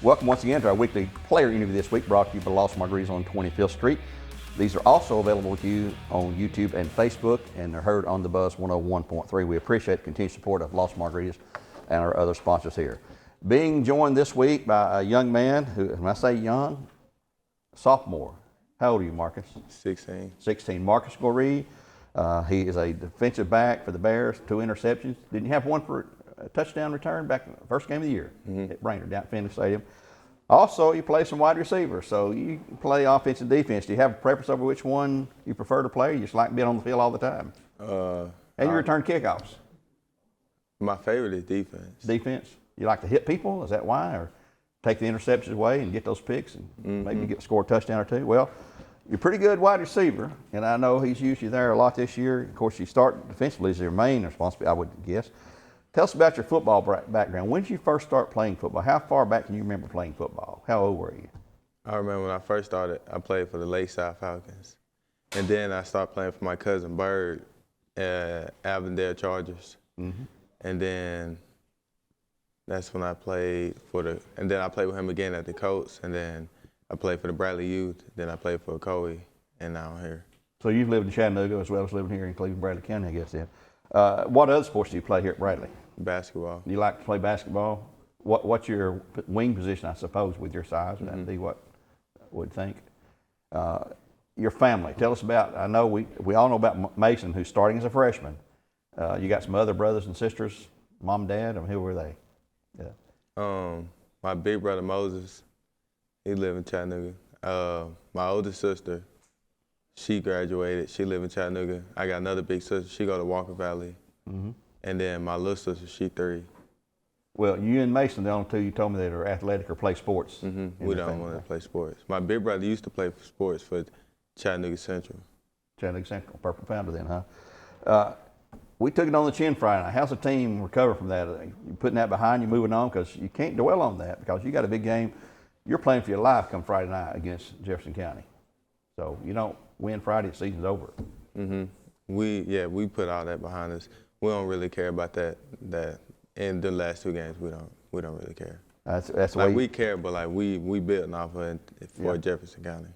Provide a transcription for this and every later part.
Welcome once again to our weekly player interview this week, brought to you by Lost Margaritas on 25th Street. These are also available to you on YouTube and Facebook, and they're heard on the Buzz 101.3. We appreciate the continued support of Lost Margaritas and our other sponsors here. Being joined this week by a young man who, when I say young, sophomore. How old are you, Marcus? 16. 16. Marcus Goree. He is a defensive back for the Bears, 2 interceptions. Didn't you have one for a touchdown return back in the first game of the year at Brainerd down at Finley Stadium? Also, you play some wide receiver, so you play offense and defense. Do you have a preference over which one you prefer to play? Or you just like being on the field all the time? And you return kickoffs. My favorite is defense. Defense? You like to hit people? Is that why? Or take the interceptions away and get those picks and maybe score a touchdown or two? Well, you're a pretty good wide receiver, and I know he's used you there a lot this year. Of course, you start defensively as your main responsibility, I would guess. Tell us about your football background. When did you first start playing football? How far back can you remember playing football? How old were you? I remember when I first started, I played for the Lakeside Falcons. And then I started playing for my cousin Bird at Avondale Chargers. And then that's when I played and then I played with him again at the Colts, and then I played for the Bradley Youth, then I played for Coe, and now I'm here. So you've lived in Chattanooga as well as living here in Cleveland, Bradley County, I guess, then. What other sports do you play here at Bradley? Basketball. You like to play basketball? What's your wing position, I suppose, with your size? Would that be what I would think? Your family. Tell us about, I know we all know about Mason, who's starting as a freshman. You got some other brothers and sisters, mom and dad, and who were they? Yeah. My big brother Moses, he live in Chattanooga. My older sister, she graduated. She live in Chattanooga. I got another big sister. She go to Walker Valley. And then my little sister, she 3. Well, you and Mason, the only 2 you told me that are athletic or play sports. We don't want to play sports. My big brother used to play for sports for Chattanooga Central. Chattanooga Central, Purple Pounder then, huh? We took it on the chin Friday night. How's the team recover from that? You putting that behind you, moving on? Because you can't dwell on that because you got a big game. You're playing for your life come Friday night against Jefferson County. So you don't win Friday, the season's over. We put all that behind us. We don't really care about that. In the last 2 games, we don't really care. That's like we care, but like we building off of it for Jefferson County.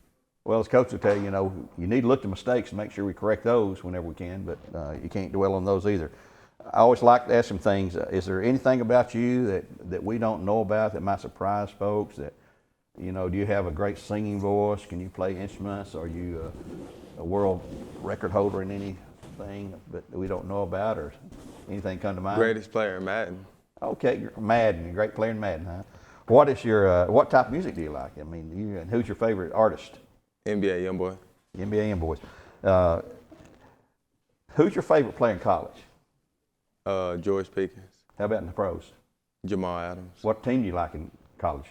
Well, as coach will tell you, you need to look at mistakes and make sure we correct those whenever we can, but you can't dwell on those either. I always like to ask some things. Is there anything about you that we don't know about that might surprise folks? That do you have a great singing voice? Can you play instruments? Are you a world record holder in anything that we don't know about, or anything come to mind? Greatest player in Madden. Okay, Madden, great player in Madden, huh? What is your what type of music do you like? I mean, and who's your favorite artist? NBA Youngboy. NBA Youngboys. Who's your favorite player in college? George Pickens. How about in the pros? Jamal Adams. What team do you like in college?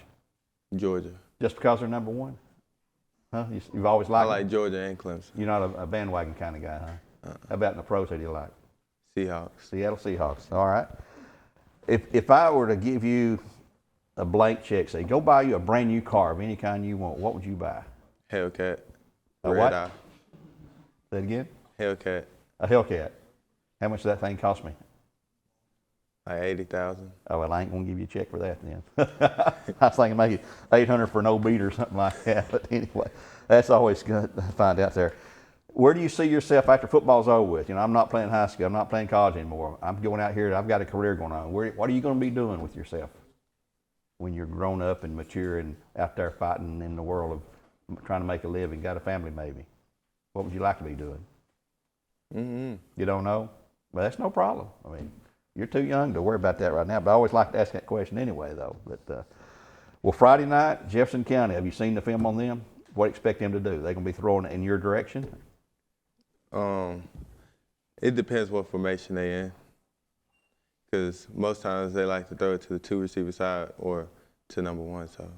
Georgia. Just because they're number one? Huh? You've always liked I like Georgia and Clemson. You're not a bandwagon kind of guy, huh? How about in the pros, who do you like? Seahawks. Seattle Seahawks. All right. If I were to give you a blank check, say, go buy you a brand new car of any kind you want, what would you buy? Hellcat. A Red what? Eye. Say it again? Hellcat. A Hellcat. How much does that thing cost me? Like $80,000. Oh, well, I ain't gonna give you a check for that then. I was thinking maybe $800 for no beat or something like that. But anyway, that's always good to find out there. Where do you see yourself after football's over with? I'm not playing high school. I'm not playing college anymore. I'm going out here. I've got a career going on. What are you going to be doing with yourself when you're grown up and mature and out there fighting in the world of trying to make a living, got a family maybe? What would you like to be doing? You don't know? Well, that's no problem. I mean, you're too young to worry about that right now, but I always like to ask that question anyway, though. But well, Friday night, Jefferson County, have you seen the film on them? What do you expect them to do? They're going to be throwing it in your direction? It depends what formation they in. Because most times they like to throw it to the 2 receiver side or to number 1. So.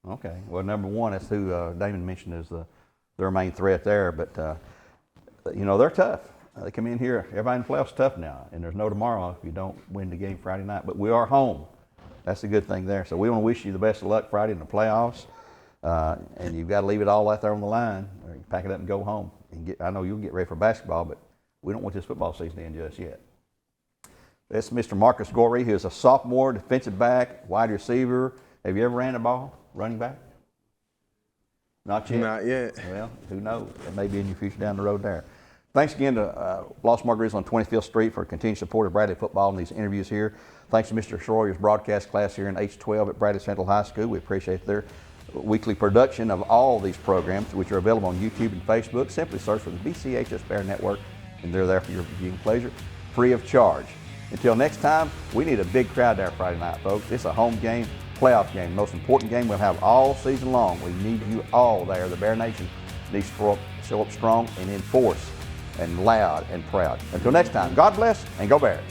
Okay. Well, number 1, that's who Damon mentioned as their main threat there. But, they're tough. They come in here. Everybody in the playoffs is tough now. And there's no tomorrow if you don't win the game Friday night. But we are home. That's the good thing there. So we want to wish you the best of luck Friday in the playoffs. And you've got to leave it all out there on the line, or you pack it up and go home. I know you'll get ready for basketball, but we don't want this football season to end just yet. That's Mr. Marcus Goree, who is a sophomore defensive back, wide receiver Have you ever ran a ball, running back? Not yet? Not yet. Well, who knows? That may be in your future down the road there. Thanks again to Los Margaritas on 25th Street for continued support of Bradley football and these interviews here. Thanks to Mr. Schroyer's broadcast class here in H12 at Bradley Central High School. We appreciate their weekly production of all these programs, which are available on YouTube and Facebook. Simply search for the BCHS Bear Network, and they're there for your viewing pleasure, free of charge. Until next time, we need a big crowd there Friday night, folks. It's a home game, playoff game, most important game we'll have all season long. We need you all there. The Bear Nation needs to show up strong and in force and loud and proud. Until next time, God bless and go Bears.